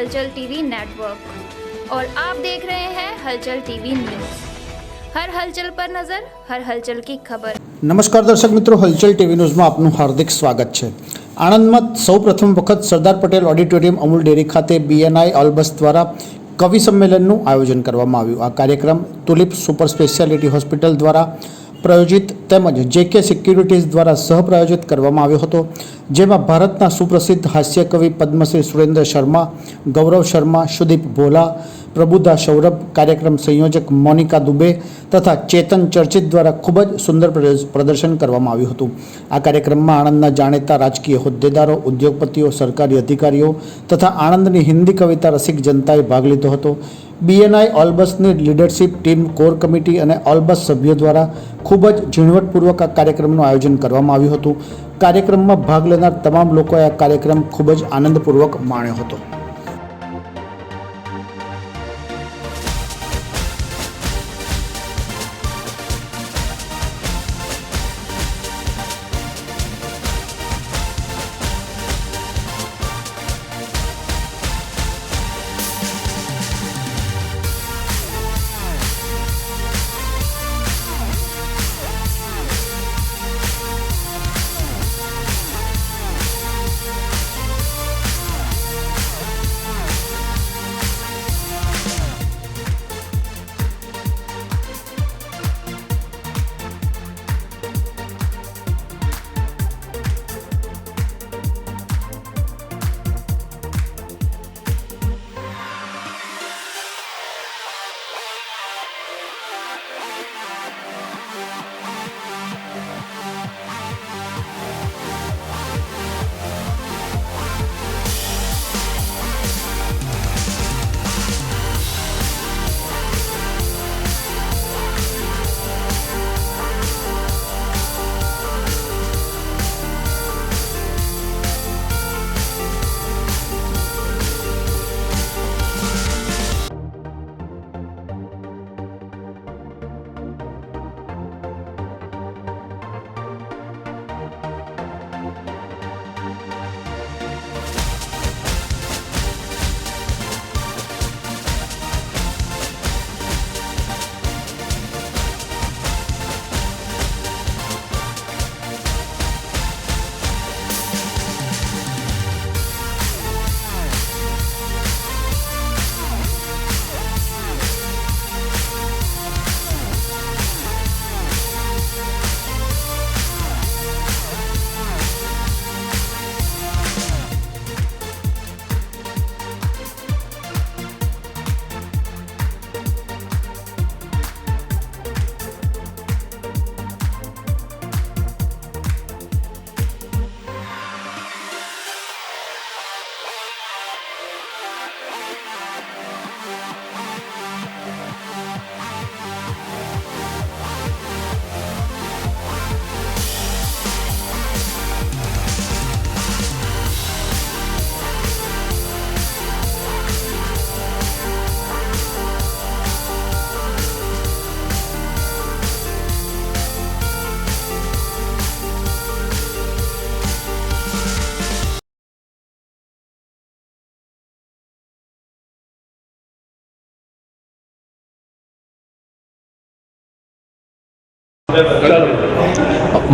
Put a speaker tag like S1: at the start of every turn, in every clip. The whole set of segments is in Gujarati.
S1: हलचल टीवी नेटवर्क और आप देख रहे हैं हलचल टीवी न्यूज़। हर हलचल पर नजर, हर हलचल की खबर।
S2: नमस्कार दर्शक मित्रों, हलचल टीवी न्यूज़ में आपનું हार्दिक स्वागत है। आणंद में सौ प्रथम वखत सरदार पटेल ऑडिटोरियम अमूल डेरी खाते BNI ऑलबस द्वारा कवि सम्मेलनનું आयोजन કરવામાં આવ્યું। આ કાર્યક્રમ તુલિપ સુપર સ્પેશિયાલિટી હોસ્પિટલ દ્વારા प्रायोजित તેમજ JK સિક્યુરિટીઝ દ્વારા સહપ્રાયોજિત કરવામાં આવ્યો હતો, જેમાં ભારતના સુપ્રસિદ્ધ હાસ્ય કવિ પદ્મશ્રી સુરેન્દ્ર શર્મા, ગૌરવ શર્મા, સુદીપ ભોલા, પ્રબુદ્ધા સૌરભ, કાર્યક્રમ સંયોજક મોનિકા દુબે તથા ચેતન ચર્ચિત દ્વારા ખૂબ જ સુંદર પ્રદર્શન કરવામાં આવ્યું હતું। આ કાર્યક્રમમાં આણંદના જાણીતા રાજકીય હોદ્દેદારો, ઉદ્યોગપતિઓ, સરકારી અધિકારીઓ તથા આણંદની હિન્દી કવિતા રસિક જનતાએ ભાગ લીધો હતો। BNI ઓલબસની લીડરશીપ ટીમ, કોર કમિટી અને ઓલબસ સભ્યો દ્વારા ખૂબ જ ઝીણવટપૂર્વક આ કાર્યક્રમનું આયોજન કરવામાં આવ્યું હતું। કાર્યક્રમમાં ભાગ લેનાર તમામ લોકોએ આ કાર્યક્રમ ખૂબ જ આનંદપૂર્વક માણ્યો હતો।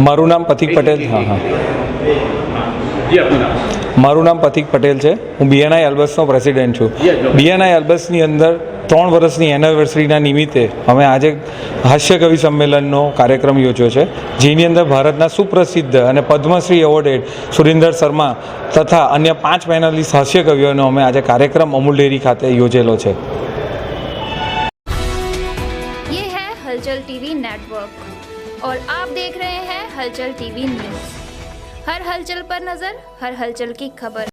S3: મારું નામ પથિક પટેલ મારું નામ પથિક પટેલ છે। હું BNI ઓલબસનો પ્રેસિડેન્ટ છું। BNI ઓલબસની અંદર 3 વર્ષની એનિવર્સરીના નિમિત્તે અમે આજે હાસ્ય કવિ સંમેલનનો કાર્યક્રમ યોજ્યો છે, જેની અંદર ભારતના સુપ્રસિદ્ધ અને પદ્મશ્રી એવોર્ડેડ સુરેન્દ્ર શર્મા તથા અન્ય 5 પેનલિસ્ટ હાસ્ય કવિઓનો અમે આજે કાર્યક્રમ અમૂલ ડેરી ખાતે યોજેલો છે।
S1: ये है हलचल टीवी नेटवर्क और आप देख रहे हैं हलचल टीवी न्यूज़। हर हलचल पर नजर, हर हलचल की खबर।